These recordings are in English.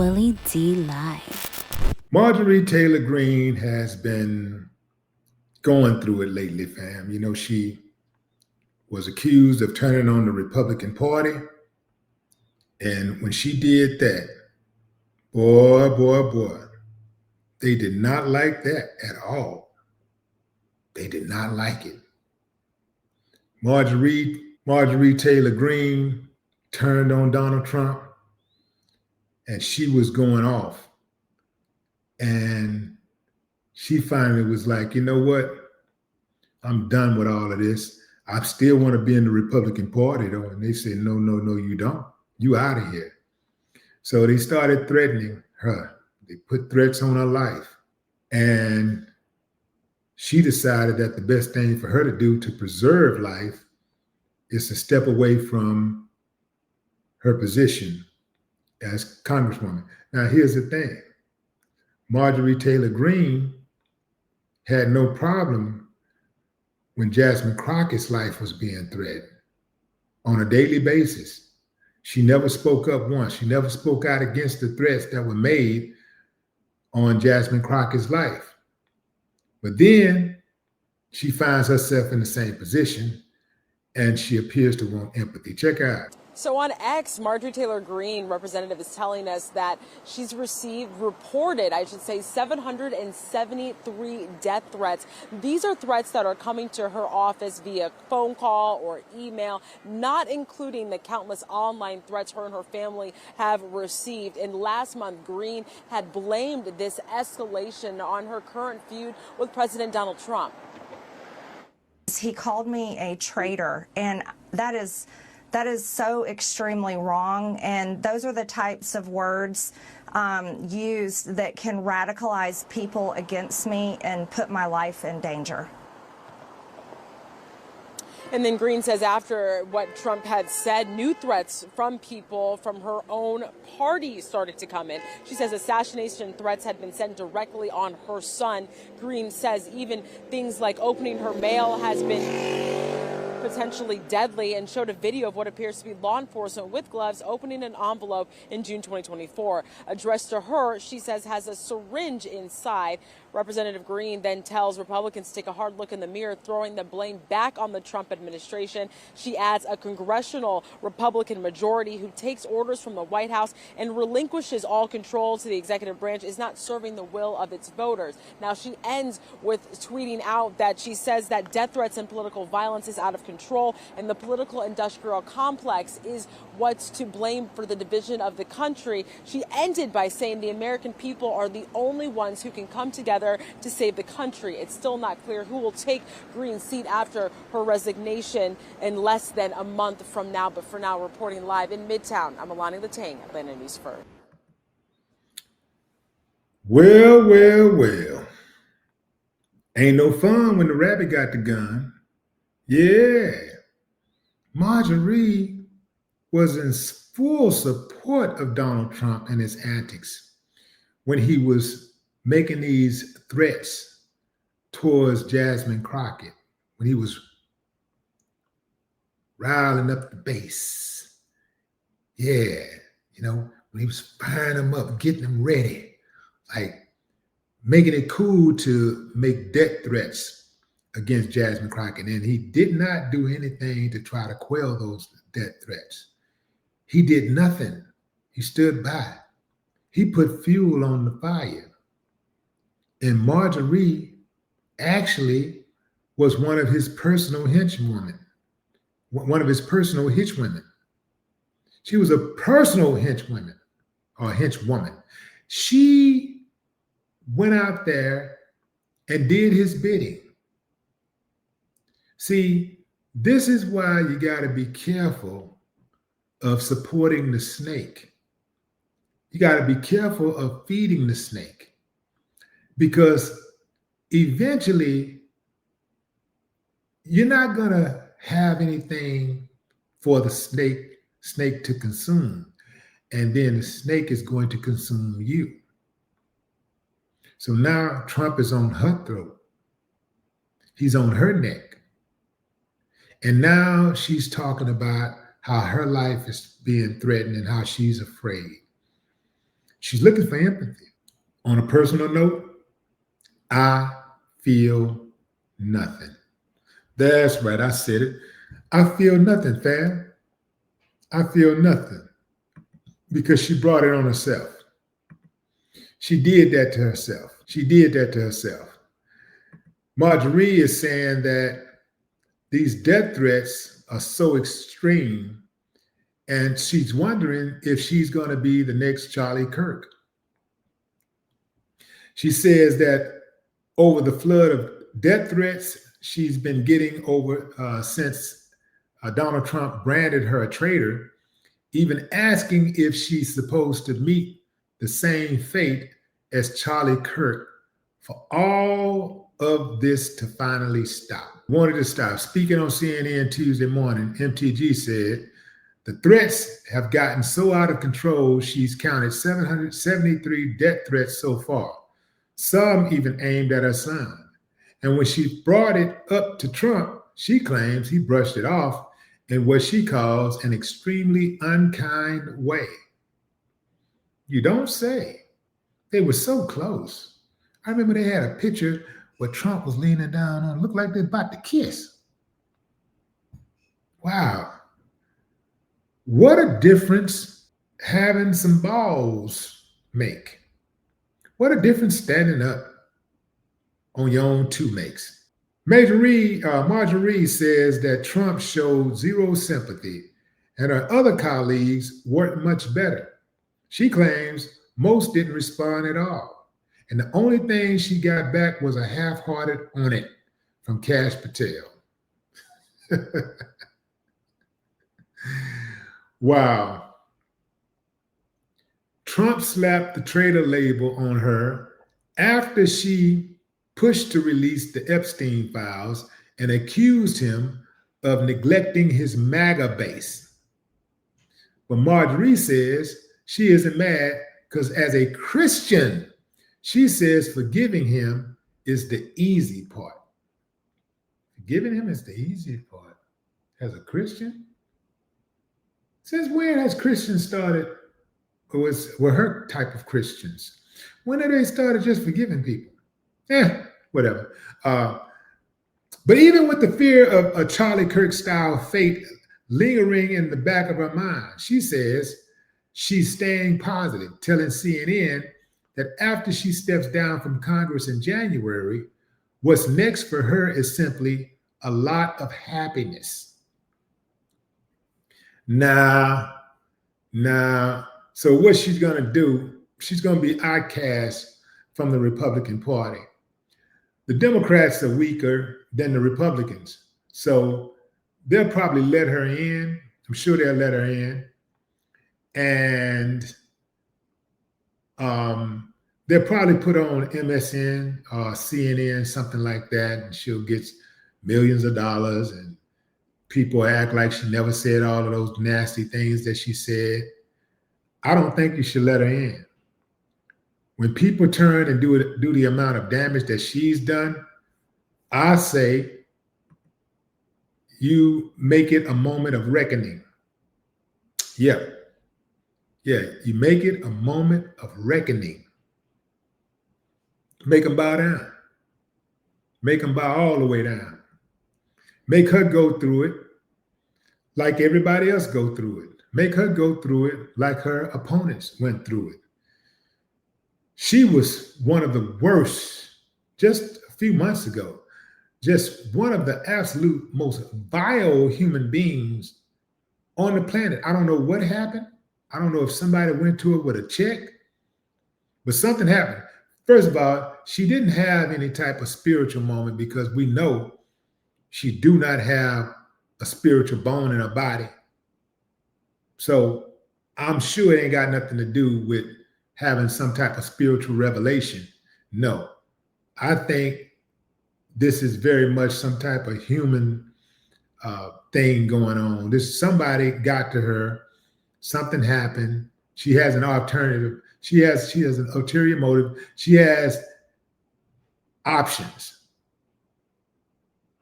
Willie D Live. Marjorie Taylor Greene has been going through it lately, fam. You know, she was accused of turning on the Republican Party. And when she did that, boy, they did not like that at all. They did not like it. Marjorie Taylor Greene turned on Donald Trump, and she was going off. And she finally was like, you know what? I'm done with all of this. I still want to be in the Republican Party, though. And they said, no, you don't. You out of here. So they started threatening her. They put threats on her life. And she decided that the best thing for her to do to preserve life is to step away from her position as Congresswoman. Now, here's the thing. Marjorie Taylor Greene had no problem when Jasmine Crockett's life was being threatened on a daily basis. She never spoke up once. She never spoke out against the threats that were made on Jasmine Crockett's life. But then she finds herself in the same position, and she appears to want empathy. Check out. So on X, Marjorie Taylor Greene, representative, is telling us that she's reported 773 death threats. These are threats that are coming to her office via phone call or email, not including the countless online threats her and her family have received. And last month, Greene had blamed this escalation on her current feud with President Donald Trump. He called me a traitor, and that is so extremely wrong, and those are the types of words used that can radicalize people against me and put my life in danger. And then Greene says after what Trump had said, new threats from people from her own party started to come in. She says assassination threats had been sent directly on her son. Greene says even things like opening her mail has been potentially deadly, and showed a video of what appears to be law enforcement with gloves opening an envelope in June 2024. Addressed to her, she says has a syringe inside. Representative Greene then tells Republicans to take a hard look in the mirror, throwing the blame back on the Trump administration. She adds a congressional Republican majority who takes orders from the White House and relinquishes all control to the executive branch is not serving the will of its voters. Now, she ends with tweeting out that she says that death threats and political violence is out of control, and the political industrial complex is what's to blame for the division of the country. She ended by saying the American people are the only ones who can come together to save the country. It's still not clear who will take Greene's seat after her resignation in less than a month from now. But for now, reporting live in Midtown, I'm Alani Latang, Atlanta News First. Well. Ain't no fun when the rabbit got the gun. Yeah. Marjorie was in full support of Donald Trump and his antics when he was making these threats towards Jasmine Crockett, when he was riling up the base. Yeah, you know, when he was firing them up, getting them ready, like making it cool to make death threats against Jasmine Crockett. And he did not do anything to try to quell those death threats. He did nothing. He stood by. He put fuel on the fire. And Marjorie actually was one of his personal henchwomen. She was a personal henchwoman or henchwoman. She went out there and did his bidding. See, this is why you got to be careful of supporting the snake. You got to be careful of feeding the snake. Because eventually, you're not going to have anything for the snake to consume. And then the snake is going to consume you. So now Trump is on her throat. He's on her neck. And now she's talking about how her life is being threatened and how she's afraid. She's looking for empathy. On a personal note, I feel nothing. That's right, I said it. I feel nothing, fam. I feel nothing because she brought it on herself. She did that to herself. She did that to herself. Marjorie is saying that these death threats are so extreme, and she's wondering if she's going to be the next Charlie Kirk. She says that over the flood of death threats she's been getting over since Donald Trump branded her a traitor, even asking if she's supposed to meet the same fate as Charlie Kirk, for all of this to finally stop. Wanted to stop. Speaking on CNN Tuesday morning, MTG said, the threats have gotten so out of control, she's counted 773 death threats so far, some even aimed at her son. And when she brought it up to Trump, she claims he brushed it off in what she calls an extremely unkind way. You don't say. They were so close. I remember they had a picture where Trump was leaning down on, looked like they're about to kiss. Wow. What a difference having some balls make. What a difference standing up on your own two makes. Marjorie says that Trump showed zero sympathy and her other colleagues weren't much better. She claims most didn't respond at all. And the only thing she got back was a half-hearted on it from Kash Patel. Wow. Trump slapped the traitor label on her after she pushed to release the Epstein files and accused him of neglecting his MAGA base. But Marjorie says she isn't mad because as a Christian, she says forgiving him is the easy part. Forgiving him is the easy part. As a Christian? Since when has Christians started, or were her type of Christians? When did they started just forgiving people? Whatever. But even with the fear of a Charlie Kirk style fate lingering in the back of her mind, she says she's staying positive, telling CNN that after she steps down from Congress in January, what's next for her is simply a lot of happiness. Now, so what she's going to do, she's going to be outcast from the Republican Party. The Democrats are weaker than the Republicans, so they'll probably let her in. I'm sure they'll let her in. And they'll probably put on MSN or CNN, something like that, and she'll get millions of dollars, and people act like she never said all of those nasty things that she said. I don't think you should let her in. When people turn and do the amount of damage that she's done, I say you make it a moment of reckoning. Yeah, you make it a moment of reckoning. Make them bow down. Make them bow all the way down. Make her go through it like everybody else go through it. Make her go through it like her opponents went through it. She was one of the worst just a few months ago. Just one of the absolute most vile human beings on the planet. I don't know what happened. I don't know if somebody went to her with a check, but something happened. First of all, she didn't have any type of spiritual moment because we know she do not have a spiritual bone in her body. So I'm sure it ain't got nothing to do with having some type of spiritual revelation. No, I think this is very much some type of human thing going on. This somebody got to her, something happened. She has an alternative. She has an ulterior motive. She has options.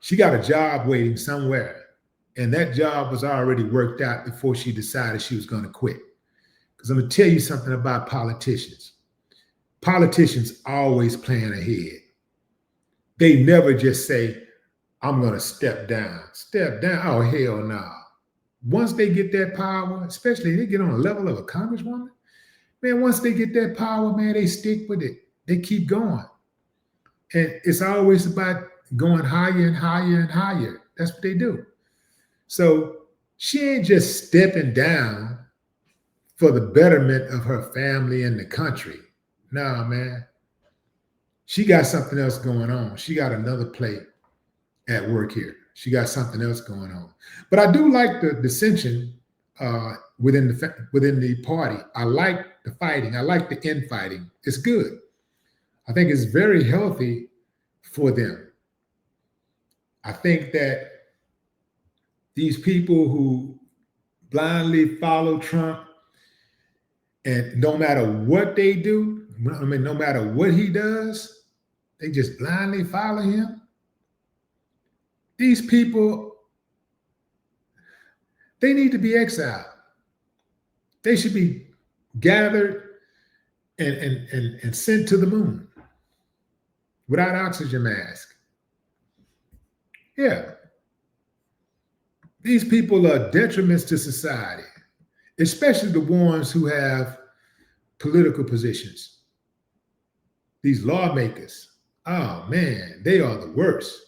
She got a job waiting somewhere, and that job was already worked out before she decided she was going to quit. Because I'm going to tell you something about politicians. Politicians always plan ahead. They never just say, I'm going to step down. Step down? Oh, hell no. Once they get that power, especially they get on a level of a congresswoman, man, once they get that power, man, they stick with it. They keep going. And it's always about going higher and higher and higher. That's what they do. So she ain't just stepping down for the betterment of her family and the country. Nah, man. She got something else going on. She got another plate at work here. She got something else going on. But I do like the dissension within the party. I like the fighting. I like the infighting. It's good. I think it's very healthy for them. I think that these people who blindly follow Trump, and no matter what they do, I mean, no matter what he does, they just blindly follow him. These people, they need to be exiled. They should be gathered and sent to the moon without oxygen mask. Yeah. These people are detriments to society, especially the ones who have political positions. These lawmakers, oh man, they are the worst.